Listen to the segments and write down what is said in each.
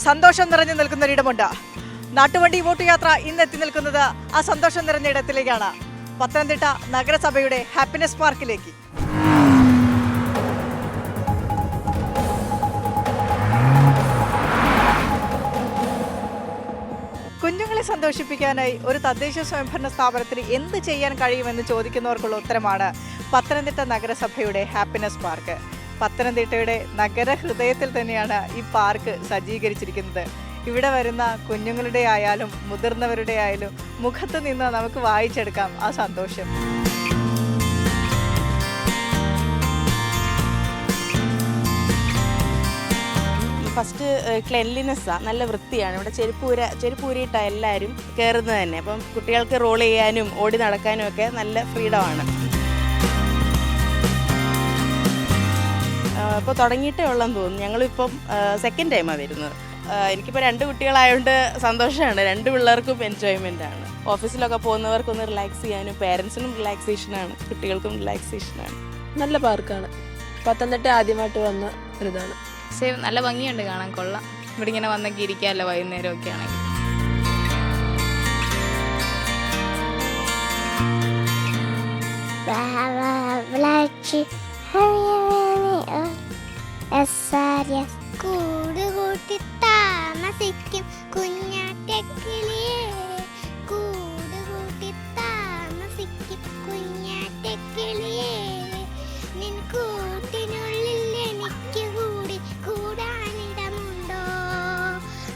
സന്തോഷം നിറഞ്ഞു നിൽക്കുന്ന ഒരിടമുണ്ട്. നാട്ടുവണ്ടി വോട്ട് യാത്ര ഇന്ന് എത്തി നിൽക്കുന്നത് ആ സന്തോഷം നിറഞ്ഞ ഇടത്തിലേക്കാണ്. പത്തനംതിട്ട നഗരസഭയുടെ ഹാപ്പിനെസ് പാർക്കിലേക്ക്. കുഞ്ഞുങ്ങളെ സന്തോഷിപ്പിക്കാനായി ഒരു തദ്ദേശ സ്വയംഭരണ സ്ഥാപനത്തിന് എന്ത് ചെയ്യാൻ കഴിയുമെന്ന് ചോദിക്കുന്നവർക്കുള്ള ഉത്തരമാണ് പത്തനംതിട്ട നഗരസഭയുടെ ഹാപ്പിനെസ് പാർക്ക്. പത്തനംതിട്ടയുടെ നഗരഹൃദയത്തിൽ തന്നെയാണ് ഈ പാർക്ക് സജ്ജീകരിച്ചിരിക്കുന്നത്. ഇവിടെ വരുന്ന കുഞ്ഞുങ്ങളുടെ ആയാലും മുതിർന്നവരുടെ ആയാലും മുഖത്ത് നിന്ന് നമുക്ക് വായിച്ചെടുക്കാം ആ സന്തോഷം. ഫസ്റ്റ് ക്ലെൻലിനെസ്സാണ്, നല്ല വൃത്തിയാണ്. ഇവിടെ ചെരുപ്പൂരിയിട്ടാണ് എല്ലാവരും കയറുന്നത് തന്നെ. അപ്പം കുട്ടികൾക്ക് റോൾ ചെയ്യാനും ഓടി നടക്കാനും ഒക്കെ നല്ല ഫ്രീഡമാണ്. ഇപ്പോൾ തുടങ്ങിയിട്ടേ ഉള്ളെന്ന് തോന്നുന്നു. ഞങ്ങളിപ്പം സെക്കൻഡ് ടൈമാണ് വരുന്നത്. എനിക്കിപ്പോൾ 2 കുട്ടികളായതുകൊണ്ട് സന്തോഷമാണ്. 2 പിള്ളേർക്കും എൻജോയ്മെൻ്റാണ്. ഓഫീസിലൊക്കെ പോകുന്നവർക്കൊന്ന് റിലാക്സ് ചെയ്യാനും പേരൻസിനും റിലാക്സേഷനാണ്, കുട്ടികൾക്കും റിലാക്സേഷനാണ്. നല്ല പാർക്കാണ്. പത്തനംതിട്ട ആദ്യമായിട്ട് വന്ന ഒരിതാണ്. പക്ഷേ നല്ല ഭംഗിയുണ്ട്, കാണാൻ കൊള്ളാം. ഇവിടെ ഇങ്ങനെ വന്നൊക്കെ ഇരിക്കാമല്ലോ വൈകുന്നേരം ഒക്കെ ആണെങ്കിൽ. കൂടുകൂട്ടി താമസിക്കും കുഞ്ഞാറ്റക്കിളിയേ, കൂടുകൂട്ടി താമസിക്കും കുഞ്ഞാറ്റക്കിളിയേ, നിൻ കൂട്ടിനുള്ളിൽ എനിക്ക് കൂടി കൂടാനിടമുണ്ടോ,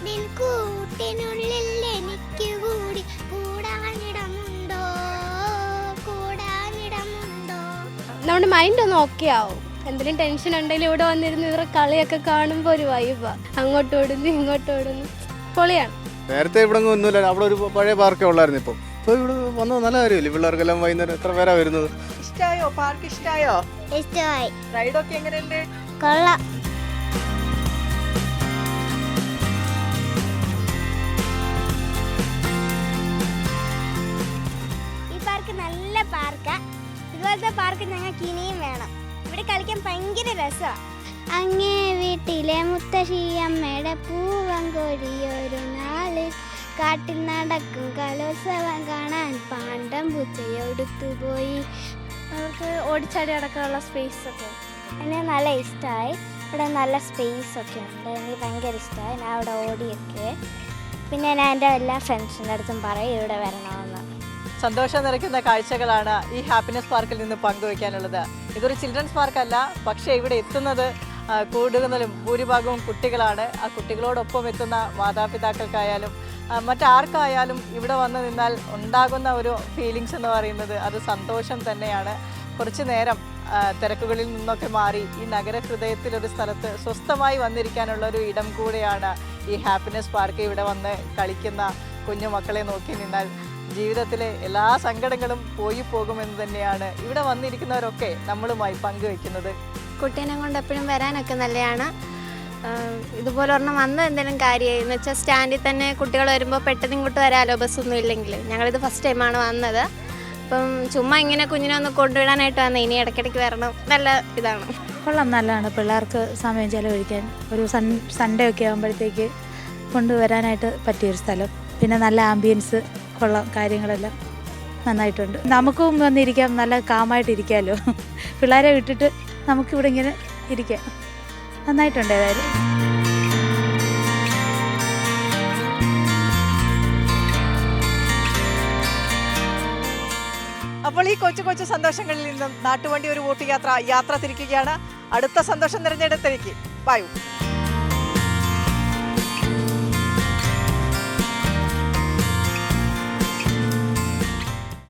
നിൻ കൂട്ടിനുള്ളിൽ എനിക്ക് കൂടി കൂടാനിടമുണ്ടോ, കൂടാനിടമുണ്ടോ. നമ്മുടെ മൈൻഡ് ഒന്ന് ഓക്കെ ആവും. എന്തെങ്കിലും ടെൻഷൻ ഉണ്ടെങ്കിലും ഇവിടെ വന്നിരുന്ന് ഇവരുടെ കളിയൊക്കെ കാണുമ്പോൾ ഒരു വൈബാ. അങ്ങോട്ട് ഓടുന്നു ഇങ്ങോട്ട് ഓടുന്നു, പൊളിയാണ്. നേരത്തെ ഇവിടെ ഒന്നുമില്ല, അവിടെ ഒരു പഴയ പാർക്കേ ഉള്ളായിരുന്നു. ഇപ്പോൾ ഇവിടെ വന്നത് നല്ല കാര്യമില്ല. പിള്ളേർക്കെല്ലാം വൈകുന്നേരം എത്ര പേരാ വരുന്നത്. ഇഷ്ടായോ? പാർക്ക് ഇഷ്ടായോ? ഇഷ്ടമായി. റൈഡൊക്കെ എങ്ങനെയുണ്ട്? കൊള്ളാം. ഈ പാർക്ക് നല്ല പാർക്കാ. ഇതുപോലത്തെ പാർക്ക് ഞങ്ങൾക്ക് ഇനിയും വേണം. ഇവിടെ കളിക്കാൻ ഭയങ്കര രസമാണ്. അങ്ങേ വീട്ടിലെ മുത്തശ്ശിയമ്മയുടെ പൂവൻകൊടിയൊരു നാള് കാട്ടിൽ നടക്കും കലോത്സവം കാണാൻ പാണ്ടം പൂച്ചയൊടുത്തു പോയി. അവർക്ക് ഓടിച്ചാടി അടക്കമുള്ള സ്പേസ് ഒക്കെ എന്നെ നല്ല ഇഷ്ടമായി. ഇവിടെ നല്ല സ്പേസ് ഒക്കെ ഉണ്ട്. എനിക്ക് ഭയങ്കര ഇഷ്ടമായി. ഞാൻ ഇവിടെ ഓടിയൊക്കെ. പിന്നെ ഞാൻ എൻ്റെ എല്ലാ ഫ്രണ്ട്സിൻ്റെ അടുത്തും പറയും ഇവിടെ വരണമെന്ന്. സന്തോഷം നിറയ്ക്കുന്ന കാഴ്ചകളാണ് ഈ ഹാപ്പിനെസ് പാർക്കിൽ നിന്ന് പങ്കുവയ്ക്കാനുള്ളത്. ഇതൊരു ചിൽഡ്രൻസ് പാർക്കല്ല, പക്ഷേ ഇവിടെ എത്തുന്നത് കൂടുതലും ഭൂരിഭാഗവും കുട്ടികളാണ്. ആ കുട്ടികളോടൊപ്പം എത്തുന്ന മാതാപിതാക്കൾക്കായാലും മറ്റാർക്കായാലും ഇവിടെ വന്ന് നിന്നാൽ ഉണ്ടാകുന്ന ഒരു ഫീലിങ്സ് എന്ന് പറയുന്നത് അത് സന്തോഷം തന്നെയാണ്. കുറച്ച് നേരം തിരക്കുകളിൽ നിന്നൊക്കെ മാറി ഈ നഗരഹൃദയത്തിലൊരു സ്ഥലത്ത് സ്വസ്ഥമായി വന്നിരിക്കാനുള്ള ഒരു ഇടം കൂടെയാണ് ഈ ഹാപ്പിനെസ് പാർക്ക്. ഇവിടെ വന്ന് കളിക്കുന്ന കുഞ്ഞു മക്കളെ നോക്കി നിന്നാൽ ജീവിതത്തിലെ എല്ലാ സങ്കടങ്ങളും പോയി പോകുമെന്ന് തന്നെയാണ് ഇവിടെ വന്നിരിക്കുന്നവരൊക്കെ നമ്മളുമായി പങ്കുവെക്കുന്നത്. കുട്ടീനെ കൊണ്ട് എപ്പോഴും വരാനൊക്കെ നല്ലതാണ്. ഇതുപോലെ ഒരെണ്ണം വന്ന് എന്തെങ്കിലും കാര്യമായി എന്ന് വെച്ചാൽ സ്റ്റാൻഡിൽ തന്നെ കുട്ടികൾ വരുമ്പോൾ പെട്ടെന്ന് ഇങ്ങോട്ട് വരാമല്ലോ, ബസ്സൊന്നും ഇല്ലെങ്കിൽ. ഞങ്ങളിത് ഫസ്റ്റ് ടൈമാണ് വന്നത്. അപ്പം ചുമ്മാ ഇങ്ങനെ കുഞ്ഞിനെ ഒന്ന് കൊണ്ടുവിടാനായിട്ട് വന്നത്. ഇനി ഇടയ്ക്കിടയ്ക്ക് വരണം. നല്ല ഇതാണ്. കൊള്ളാം, നല്ലതാണ്. പിള്ളേർക്ക് സമയം ചിലവഴിക്കാൻ ഒരു സൺഡേ ഒക്കെ ആകുമ്പോഴത്തേക്ക് കൊണ്ടുവരാനായിട്ട് പറ്റിയൊരു സ്ഥലം. പിന്നെ നല്ല ആംബിയൻസ്, കൊള്ളാം, കാര്യങ്ങളെല്ലാം നന്നായിട്ടുണ്ട്. നമുക്കും വന്നിരിക്കാം, നല്ല കാമായിട്ടിരിക്കാമല്ലോ. പിള്ളേരെ വിട്ടിട്ട് നമുക്കിവിടെ ഇങ്ങനെ ഇരിക്കാം. നന്നായിട്ടുണ്ട്. ഏതായാലും അപ്പോൾ ഈ കൊച്ചു കൊച്ചു സന്തോഷങ്ങളിൽ നിന്നും നാട്ടുവണ്ടി ഒരു വോട്ട് യാത്ര തിരിക്കുകയാണ് അടുത്ത സന്തോഷം നിറഞ്ഞിടത്തിലേക്ക്. ബൈ.